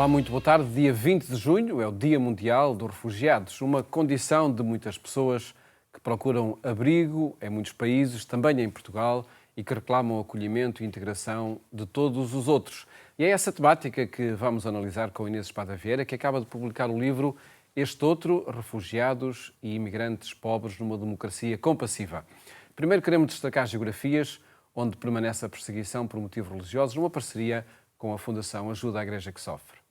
Olá, muito boa tarde. Dia 20 de junho é o Dia Mundial dos Refugiados, uma condição de muitas pessoas que procuram abrigo em muitos países, também em Portugal, e que reclamam acolhimento e integração de todos os outros. E é essa temática que vamos analisar com Inês Espada Vieira, que acaba de publicar o livro Este Outro, Refugiados e Imigrantes Pobres numa Democracia Compassiva. Primeiro queremos destacar geografias onde permanece a perseguição por motivos religiosos, numa parceria com a Fundação Ajuda à Igreja que Sofre.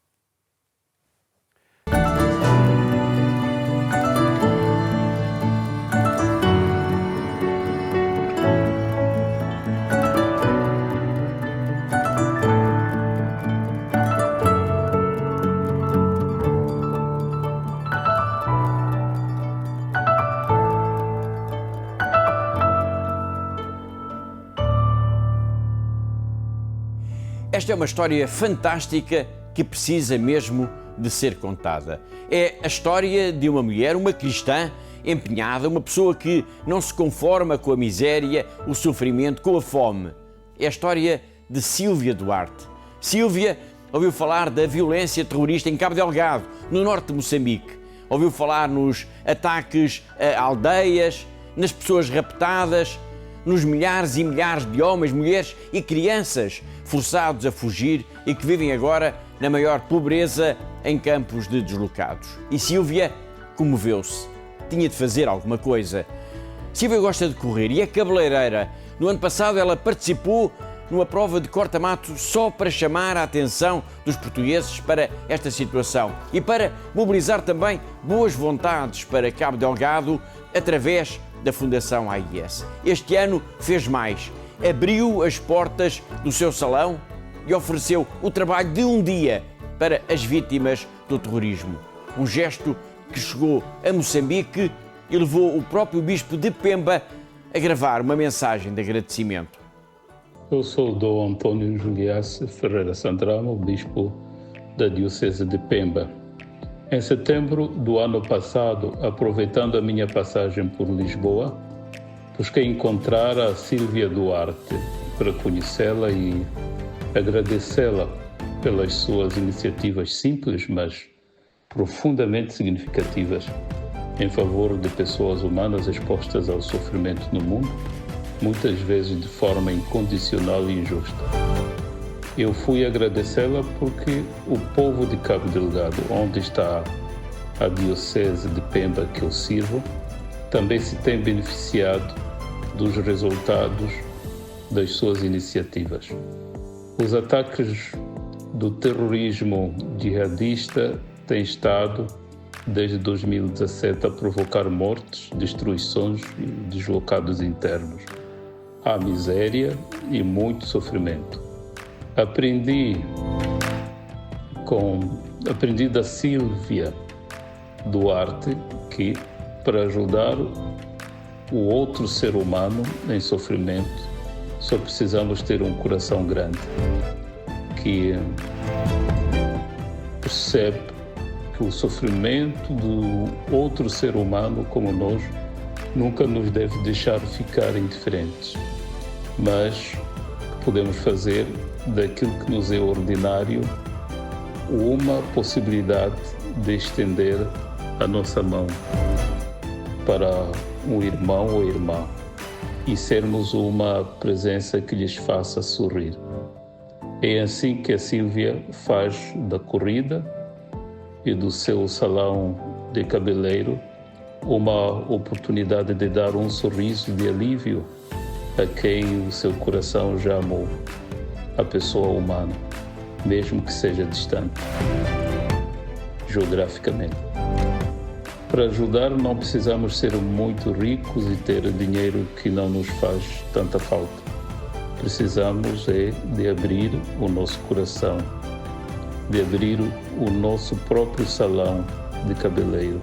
Esta é uma história fantástica que precisa mesmo de ser contada. É a história de uma mulher, uma cristã empenhada, uma pessoa que não se conforma com a miséria, o sofrimento, com a fome. É a história de Sílvia Duarte. Sílvia ouviu falar da violência terrorista em Cabo Delgado, no norte de Moçambique. Ouviu falar nos ataques a aldeias, nas pessoas raptadas, nos milhares e milhares de homens, mulheres e crianças forçados a fugir e que vivem agora na maior pobreza em campos de deslocados. E Sílvia comoveu-se. Tinha de fazer alguma coisa. Sílvia gosta de correr e é cabeleireira. No ano passado ela participou numa prova de corta-mato só para chamar a atenção dos portugueses para esta situação e para mobilizar também boas vontades para Cabo Delgado através da Fundação AIS. Este ano fez mais. Abriu as portas do seu salão e ofereceu o trabalho de um dia para as vítimas do terrorismo. Um gesto que chegou a Moçambique e levou o próprio Bispo de Pemba a gravar uma mensagem de agradecimento. Eu sou o Dom Antônio Juliace Ferreira Sandramo, Bispo da Diocese de Pemba. Em setembro do ano passado, aproveitando a minha passagem por Lisboa, busquei encontrar a Sílvia Duarte para conhecê-la e agradecê-la pelas suas iniciativas simples, mas profundamente significativas em favor de pessoas humanas expostas ao sofrimento no mundo, muitas vezes de forma incondicional e injusta. Eu fui agradecê-la porque o povo de Cabo Delgado, onde está a Diocese de Pemba que eu sirvo, também se tem beneficiado dos resultados das suas iniciativas. Os ataques do terrorismo jihadista têm estado, desde 2017, a provocar mortes, destruições e deslocados internos. Há miséria e muito sofrimento. Aprendi da Sílvia Duarte que, para ajudar o outro ser humano em sofrimento, só precisamos ter um coração grande, que percebe que o sofrimento do outro ser humano como nós nunca nos deve deixar ficar indiferentes, mas podemos fazer daquilo que nos é ordinário uma possibilidade de estender a nossa mão para um irmão ou irmã e sermos uma presença que lhes faça sorrir. É assim que a Sílvia faz da corrida e do seu salão de cabeleireiro uma oportunidade de dar um sorriso de alívio a quem o seu coração já amou, a pessoa humana, mesmo que seja distante geograficamente. Para ajudar não precisamos ser muito ricos e ter dinheiro que não nos faz tanta falta. Precisamos de abrir o nosso coração, de abrir o nosso próprio salão de cabeleireiro.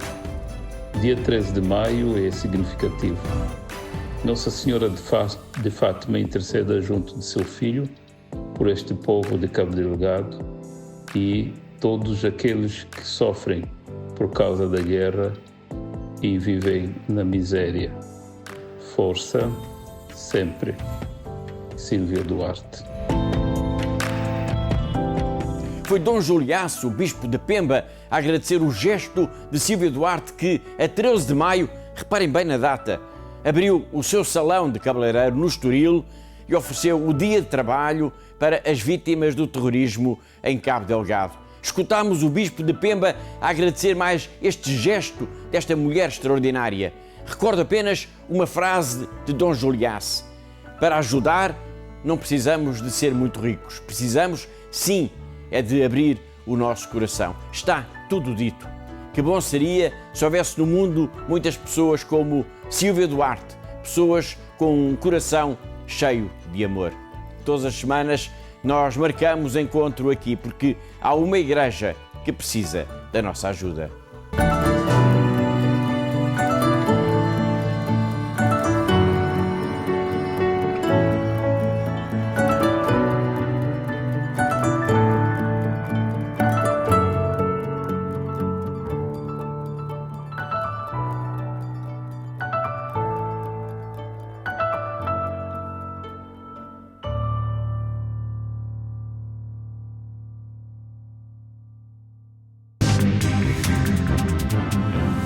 Dia 13 de maio é significativo. Nossa Senhora de Fátima interceda junto de seu Filho por este povo de Cabo Delgado e todos aqueles que sofrem por causa da guerra e vivem na miséria. Força sempre. Sílvia Duarte. Foi Dom Juliaço, o bispo de Pemba, a agradecer o gesto de Silvia Duarte que, a 13 de maio, reparem bem na data, abriu o seu salão de cabeleireiro no Estoril e ofereceu o dia de trabalho para as vítimas do terrorismo em Cabo Delgado. Escutámos o bispo de Pemba a agradecer mais este gesto desta mulher extraordinária. Recordo apenas uma frase de Dom Juliaço: para ajudar não precisamos de ser muito ricos, precisamos, sim, é de abrir o nosso coração. Está tudo dito. Que bom seria se houvesse no mundo muitas pessoas como Silvia Duarte, pessoas com um coração cheio de amor. Todas as semanas nós marcamos encontro aqui porque há uma igreja que precisa da nossa ajuda.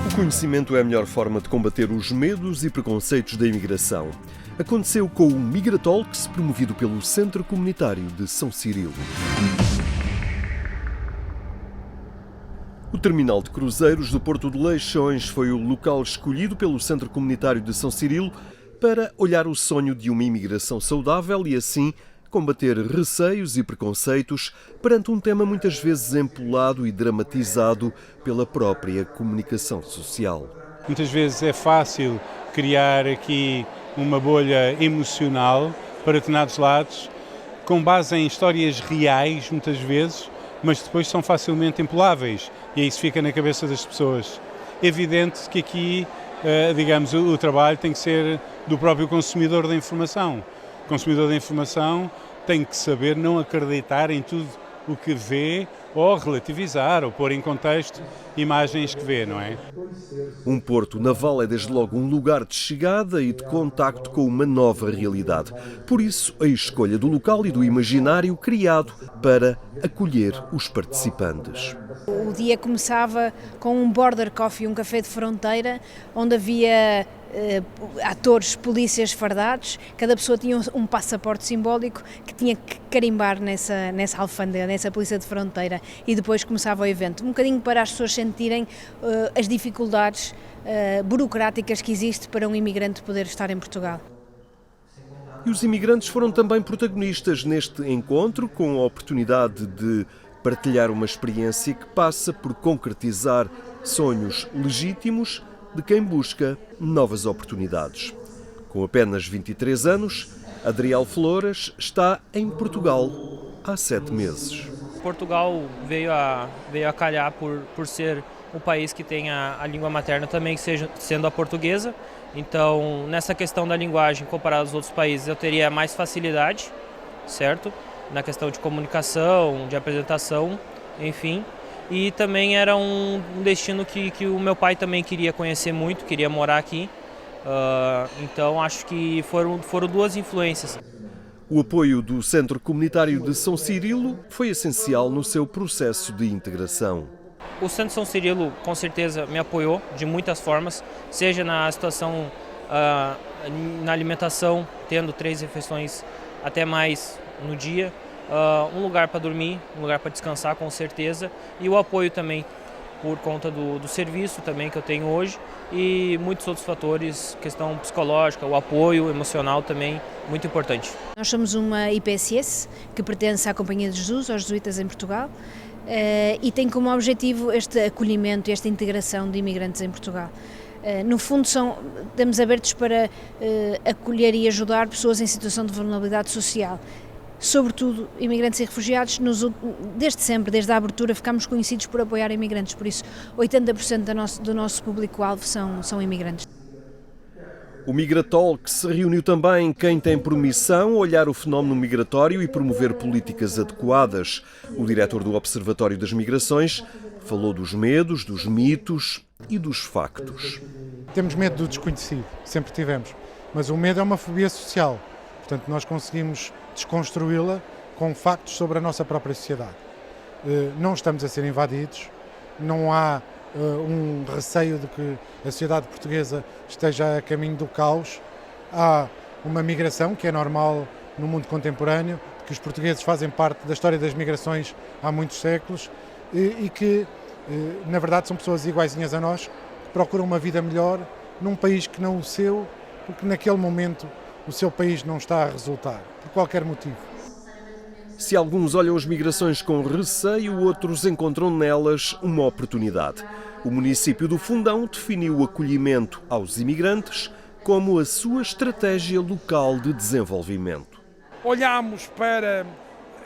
O conhecimento é a melhor forma de combater os medos e preconceitos da imigração. Aconteceu com o Migratalks, promovido pelo Centro Comunitário de São Cirilo. O terminal de cruzeiros do Porto de Leixões foi o local escolhido pelo Centro Comunitário de São Cirilo para olhar o sonho de uma imigração saudável e, assim, combater receios e preconceitos perante um tema muitas vezes empolado e dramatizado pela própria comunicação social. Muitas vezes é fácil criar aqui uma bolha emocional para determinados lados, com base em histórias reais, muitas vezes, mas depois são facilmente empoláveis e isso fica na cabeça das pessoas. É evidente que aqui, digamos, o trabalho tem que ser do próprio consumidor da informação. O consumidor da informação tem que saber não acreditar em tudo o que vê ou relativizar ou pôr em contexto imagens que vê, não é? Um porto naval é desde logo um lugar de chegada e de contacto com uma nova realidade. Por isso, a escolha do local e do imaginário criado para acolher os participantes. O dia começava com um border coffee, um café de fronteira, onde havia atores, polícias fardados, cada pessoa tinha um passaporte simbólico que tinha que carimbar nessa alfândega, nessa polícia de fronteira, e depois começava o evento, um bocadinho para as pessoas sentirem as dificuldades burocráticas que existem para um imigrante poder estar em Portugal. E os imigrantes foram também protagonistas neste encontro, com a oportunidade de partilhar uma experiência que passa por concretizar sonhos legítimos de quem busca novas oportunidades. Com apenas 23 anos, Adriel Flores está em Portugal há 7 meses. Portugal veio a calhar por ser um país que tem a língua materna também sendo a portuguesa. Então, nessa questão da linguagem, comparado aos outros países, eu teria mais facilidade, certo? Na questão de comunicação, de apresentação, enfim. E também era um destino que o meu pai também queria conhecer muito, queria morar aqui. Então acho que foram duas influências. O apoio do Centro Comunitário de São Cirilo foi essencial no seu processo de integração. O Centro São Cirilo com certeza me apoiou de muitas formas, seja na situação, na alimentação, tendo 3 refeições até mais no dia. Um lugar para dormir, um lugar para descansar com certeza, e o apoio também por conta do serviço também que eu tenho hoje e muitos outros fatores, questão psicológica, o apoio emocional também muito importante. Nós somos uma IPSS que pertence à Companhia de Jesus, aos jesuítas em Portugal, e tem como objetivo este acolhimento e esta integração de imigrantes em Portugal. No fundo, estamos abertos para acolher e ajudar pessoas em situação de vulnerabilidade social. Sobretudo imigrantes e refugiados, desde sempre, desde a abertura, ficámos conhecidos por apoiar imigrantes, por isso 80% do nosso público-alvo são imigrantes. O Migratalks reuniu também quem tem por missão olhar o fenómeno migratório e promover políticas adequadas. O diretor do Observatório das Migrações falou dos medos, dos mitos e dos factos. Temos medo do desconhecido, sempre tivemos, mas o medo é uma fobia social, portanto nós conseguimos desconstruí-la com factos sobre a nossa própria sociedade. não estamos a ser invadidos, não há um receio de que a sociedade portuguesa esteja a caminho do caos. Há uma migração que é normal no mundo contemporâneo, que os portugueses fazem parte da história das migrações há muitos séculos e que, na verdade, são pessoas iguaizinhas a nós, que procuram uma vida melhor num país que não o seu, porque naquele momento o seu país não está a resultar, por qualquer motivo. Se alguns olham as migrações com receio, outros encontram nelas uma oportunidade. O município do Fundão definiu o acolhimento aos imigrantes como a sua estratégia local de desenvolvimento. Olhámos para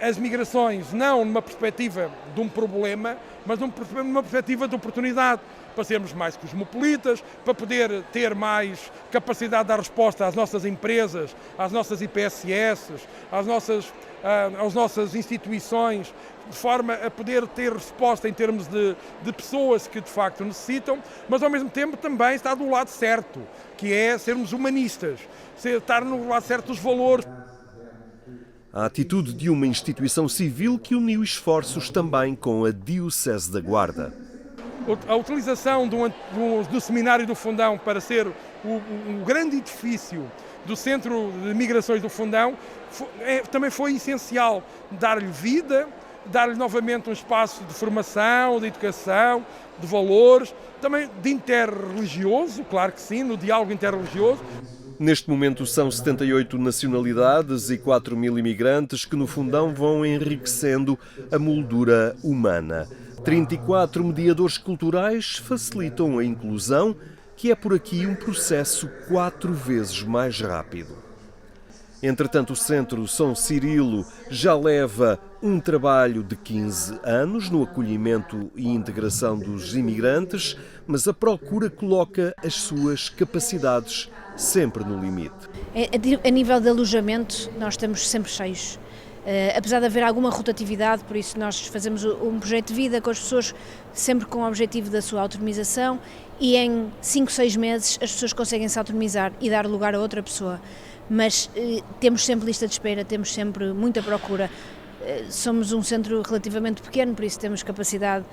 as migrações não numa perspectiva de um problema, mas numa perspectiva de oportunidade, para sermos mais cosmopolitas, para poder ter mais capacidade de dar resposta às nossas empresas, às nossas IPSS, às nossas instituições, de forma a poder ter resposta em termos de pessoas que de facto necessitam, mas ao mesmo tempo também está do lado certo, que é sermos humanistas, estar no lado certo dos valores. A atitude de uma instituição civil que uniu esforços também com a Diocese da Guarda. A utilização do Seminário do Fundão para ser o grande edifício do Centro de Migrações do Fundão também foi essencial, dar-lhe vida, dar-lhe novamente um espaço de formação, de educação, de valores, também de interreligioso, claro que sim, no diálogo interreligioso. Neste momento são 78 nacionalidades e 4.000 imigrantes que no Fundão vão enriquecendo a moldura humana. 34 mediadores culturais facilitam a inclusão, que é por aqui um processo 4 vezes mais rápido. Entretanto, o Centro São Cirilo já leva um trabalho de 15 anos no acolhimento e integração dos imigrantes, mas a procura coloca as suas capacidades sempre no limite. A nível de alojamento, nós estamos sempre cheios. Apesar de haver alguma rotatividade, por isso nós fazemos um projeto de vida com as pessoas sempre com o objetivo da sua autonomização e em 5, 6 meses as pessoas conseguem se autonomizar e dar lugar a outra pessoa. Mas temos sempre lista de espera, temos sempre muita procura. Somos um centro relativamente pequeno, por isso temos capacidade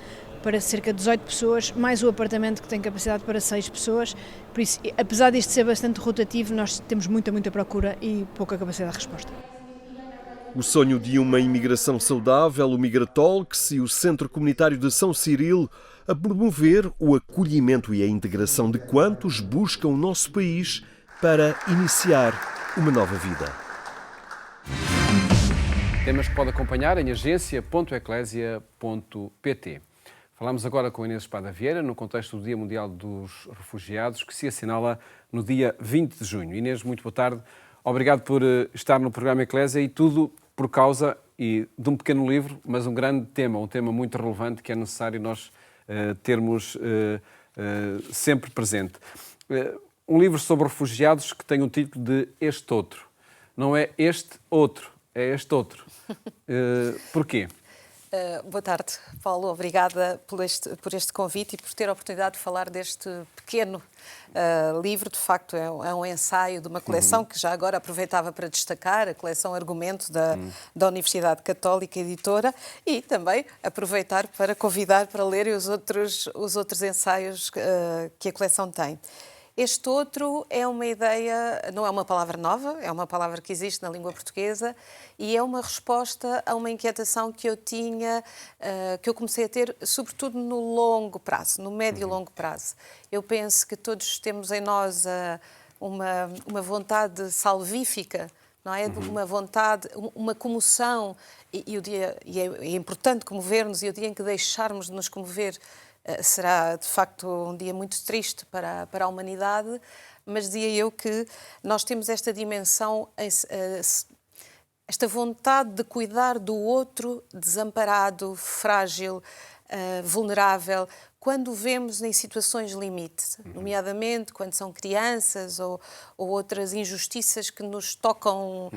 para cerca de 18 pessoas, mais o apartamento que tem capacidade para 6 pessoas. Por isso, apesar disto ser bastante rotativo, nós temos muita procura e pouca capacidade de resposta. O sonho de uma imigração saudável, o Migratalks e o Centro Comunitário de São Cirilo a promover o acolhimento e a integração de quantos buscam o nosso país para iniciar uma nova vida. Temas que pode acompanhar em agência.eclésia.pt. Falamos agora com Inês Espada Vieira no contexto do Dia Mundial dos Refugiados, que se assinala no dia 20 de junho. Inês, muito boa tarde. Obrigado por estar no programa Eclésia e tudo por causa de um pequeno livro, mas um grande tema, um tema muito relevante que é necessário nós termos sempre presente. Um livro sobre refugiados que tem o título de Este Outro. Não é este outro, é este outro. Porquê? Boa tarde, Paulo. Obrigada por este convite e por ter a oportunidade de falar deste pequeno livro. De facto, é um ensaio de uma coleção que já agora aproveitava para destacar, a coleção Argumento da Universidade Católica Editora, e também aproveitar para convidar para lerem os outros ensaios que a coleção tem. Este outro é uma ideia, não é uma palavra nova, é uma palavra que existe na língua portuguesa e é uma resposta a uma inquietação que eu tinha, que eu comecei a ter, sobretudo no longo prazo, no médio e longo prazo. Eu penso que todos temos em nós uma vontade salvífica, não é? Uma vontade, uma comoção, e é importante comover-nos, e o dia em que deixarmos de nos comover será, de facto, um dia muito triste para a humanidade, mas dizia eu que nós temos esta dimensão, esta vontade de cuidar do outro desamparado, frágil, vulnerável, quando o vemos em situações limite, nomeadamente quando são crianças ou outras injustiças que nos tocam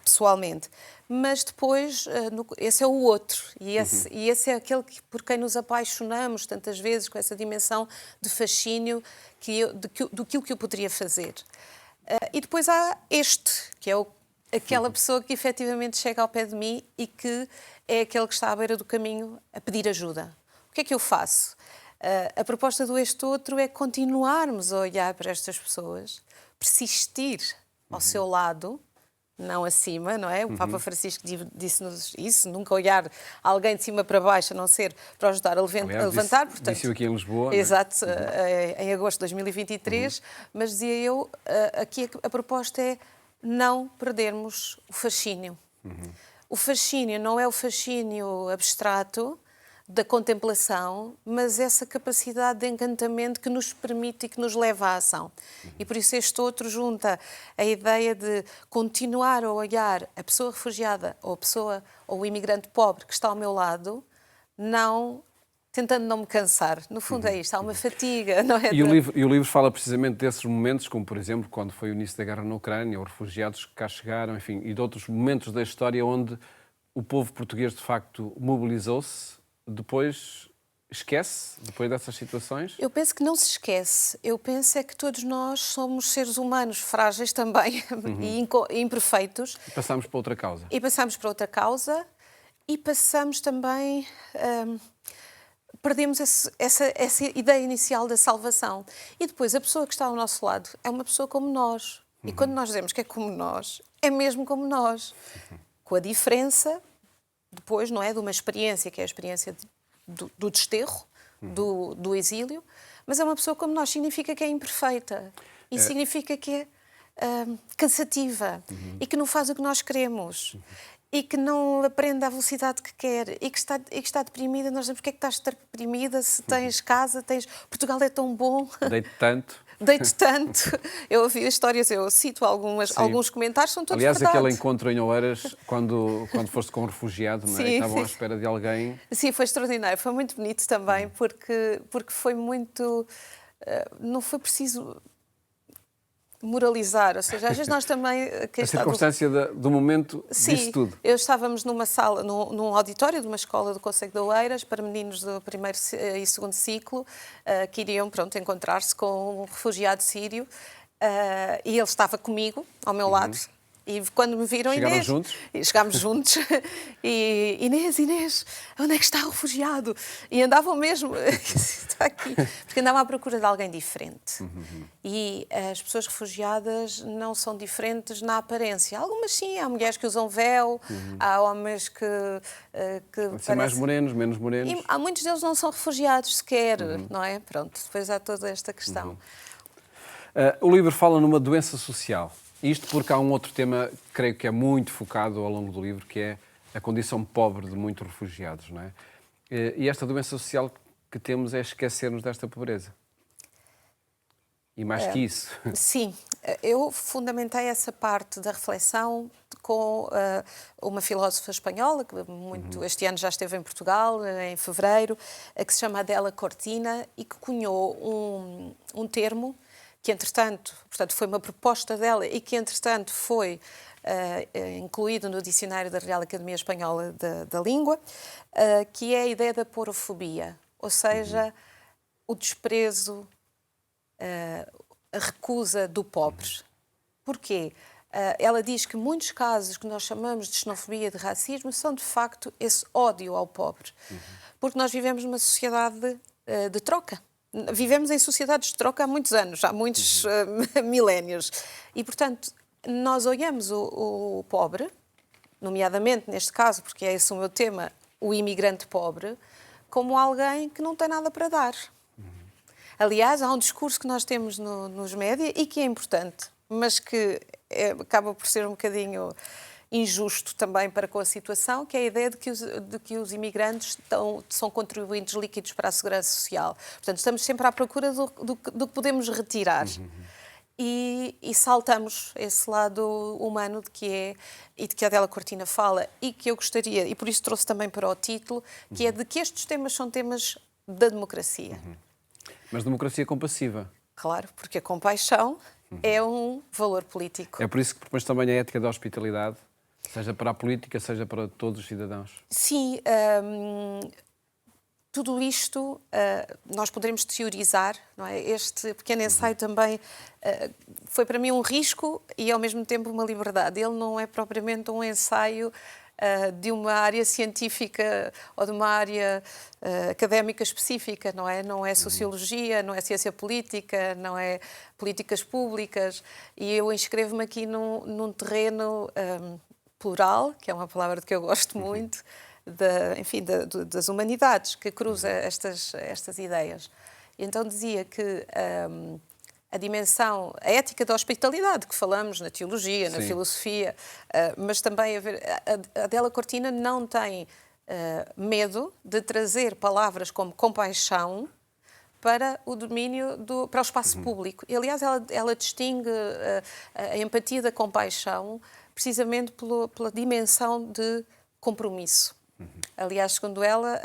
pessoalmente. Mas depois, esse é o outro, e esse é aquele por quem nos apaixonamos tantas vezes, com essa dimensão de fascínio do que eu poderia fazer. E depois há este, que é o aquela pessoa que efetivamente chega ao pé de mim e que é aquele que está à beira do caminho a pedir ajuda. O que é que eu faço? A proposta do Este Outro é continuarmos a olhar para estas pessoas, persistir ao seu lado, não acima, não é? O Papa Francisco disse-nos isso, nunca olhar alguém de cima para baixo, a não ser para ajudar a levantar. Portanto, disse-o aqui em Lisboa. Exato, em agosto de 2023, mas dizia eu, aqui a proposta é não perdermos o fascínio. O fascínio não é o fascínio abstrato da contemplação, mas essa capacidade de encantamento que nos permite e que nos leva à ação. E por isso Este Outro junta a ideia de continuar a olhar a pessoa refugiada ou a pessoa ou o imigrante pobre que está ao meu lado, tentando não me cansar. No fundo é isto, há uma fatiga, não é? E o livro fala precisamente desses momentos, como por exemplo quando foi o início da guerra na Ucrânia, os refugiados que cá chegaram, enfim, e de outros momentos da história onde o povo português de facto mobilizou-se. Depois esquece, depois dessas situações? Eu penso que não se esquece. Eu penso é que todos nós somos seres humanos frágeis também e imperfeitos. E passamos para outra causa. E passamos para outra causa e passamos também... perdemos essa ideia inicial da salvação. E depois a pessoa que está ao nosso lado é uma pessoa como nós. E quando nós dizemos que é como nós, é mesmo como nós. Com a diferença... depois, não é, de uma experiência, que é a experiência do desterro, do exílio, mas é uma pessoa como nós, significa que é imperfeita e significa que é cansativa e que não faz o que nós queremos e que não aprende à velocidade que quer e que está deprimida. Nós dizemos, porque é que estás deprimida se tens casa, Portugal é tão bom. Deito tanto. Eu ouvi histórias, eu cito alguns comentários, são todos verdade. Aliás, aquele encontro em Oeiras, quando foste com um refugiado, não é? Sim, estavam à espera de alguém. Sim, foi extraordinário. Foi muito bonito também, porque foi muito... não foi preciso moralizar, ou seja, às vezes nós também... A circunstância do momento disse tudo. Sim, estávamos numa sala, num auditório de uma escola do Concelho de Oeiras para meninos do primeiro e segundo ciclo que iriam, encontrar-se com um refugiado sírio e ele estava comigo, ao meu lado. E quando me viram, chegámos juntos, e Inês, onde é que está o refugiado? E andavam mesmo, está aqui, porque andavam à procura de alguém diferente. E as pessoas refugiadas não são diferentes na aparência. Algumas sim, há mulheres que usam véu, há homens que Pode ser mais morenos, menos morenos. E há muitos deles não são refugiados sequer, não é? Pronto, depois há toda esta questão. O livro fala numa doença social. Isto porque há um outro tema, creio que é muito focado ao longo do livro, que é a condição pobre de muitos refugiados, não é? E esta doença social que temos é esquecer-nos desta pobreza. E mais que isso. Sim, eu fundamentei essa parte da reflexão com uma filósofa espanhola, que este ano já esteve em Portugal, em fevereiro, que se chama Adela Cortina, e que cunhou um termo que, entretanto, portanto, foi uma proposta dela e que, entretanto, foi incluído no dicionário da Real Academia Espanhola da Língua, que é a ideia da porofobia, ou seja, o desprezo, a recusa do pobre. Porquê? Ela diz que muitos casos que nós chamamos de xenofobia e de racismo são, de facto, esse ódio ao pobre. Porque nós vivemos numa sociedade de troca. Vivemos em sociedades de troca há muitos anos, há muitos milénios. E, portanto, nós olhamos o pobre, nomeadamente neste caso, porque é esse o meu tema, o imigrante pobre, como alguém que não tem nada para dar. Aliás, há um discurso que nós temos nos média e que é importante, mas que acaba por ser um bocadinho injusto também para com a situação, que é a ideia de que os imigrantes são contribuintes líquidos para a segurança social. Portanto, estamos sempre à procura do que podemos retirar. E saltamos esse lado humano e de que a Adela Cortina fala, e que eu gostaria, e por isso trouxe também para o título, que é de que estes temas são temas da democracia. Mas democracia compassiva. Claro, porque a compaixão é um valor político. É por isso que propões também a ética da hospitalidade, seja para a política, seja para todos os cidadãos. Sim, tudo isto nós poderemos teorizar, não é? Este pequeno ensaio também foi para mim um risco e ao mesmo tempo uma liberdade. Ele não é propriamente um ensaio de uma área científica ou de uma área académica específica, não é? Não é sociologia, não é ciência política, não é políticas públicas, e eu inscrevo-me aqui num terreno plural, que é uma palavra que eu gosto muito, das humanidades, que cruza estas ideias. E então dizia que a dimensão, a ética da hospitalidade, que falamos na teologia, na filosofia, mas também a Adela Cortina não tem medo de trazer palavras como compaixão para o domínio, para o espaço público. E, aliás, ela distingue a empatia da compaixão precisamente pela dimensão de compromisso. Aliás, segundo ela,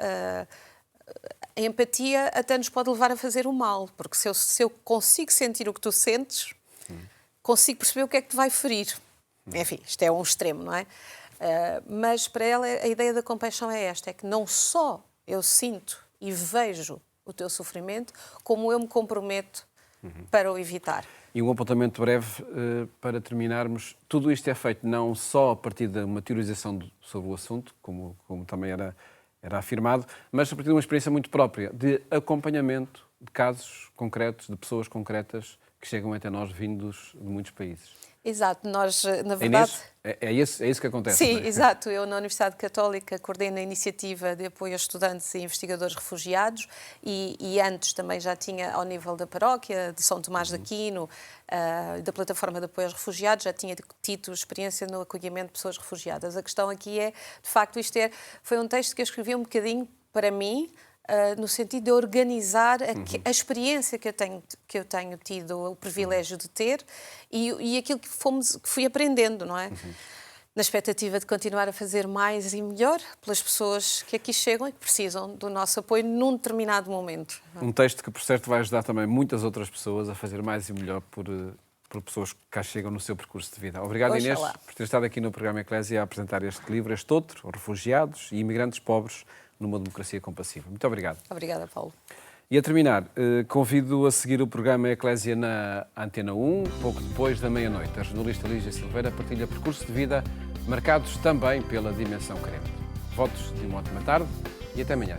a empatia até nos pode levar a fazer o mal, porque se eu consigo sentir o que tu sentes, consigo perceber o que é que te vai ferir. Enfim, isto é um extremo, não é? Mas para ela a ideia da compaixão é esta, é que não só eu sinto e vejo o teu sofrimento, como eu me comprometo para o evitar. E um apontamento breve para terminarmos. Tudo isto é feito não só a partir de uma teorização sobre o assunto, como também era afirmado, mas a partir de uma experiência muito própria, de acompanhamento de casos concretos, de pessoas concretas que chegam até nós vindos de muitos países. Exato, nós, na verdade... É isso que acontece. Sim, não é? exato. Eu, na Universidade Católica, coordeno a iniciativa de apoio a estudantes e investigadores refugiados e antes também já tinha, ao nível da paróquia de São Tomás de Aquino, da plataforma de apoio aos refugiados, já tinha tido experiência no acolhimento de pessoas refugiadas. A questão aqui é, de facto, foi um texto que eu escrevi um bocadinho para mim, no sentido de organizar a experiência que eu tenho tido o privilégio de ter e aquilo que fui aprendendo, não é? Na expectativa de continuar a fazer mais e melhor pelas pessoas que aqui chegam e que precisam do nosso apoio num determinado momento. Um texto que, por certo, vai ajudar também muitas outras pessoas a fazer mais e melhor por pessoas que cá chegam no seu percurso de vida. Obrigado, Inês, por ter estado aqui no programa Eclésia a apresentar este livro, este outro, Refugiados e Imigrantes Pobres numa Democracia Compassiva. Muito obrigado. Obrigada, Paulo. E a terminar, convido a seguir o programa Eclésia na Antena 1, pouco depois da meia-noite. A jornalista Lígia Silveira partilha percurso de vida marcados também pela dimensão crente. Votos de uma ótima tarde e até amanhã.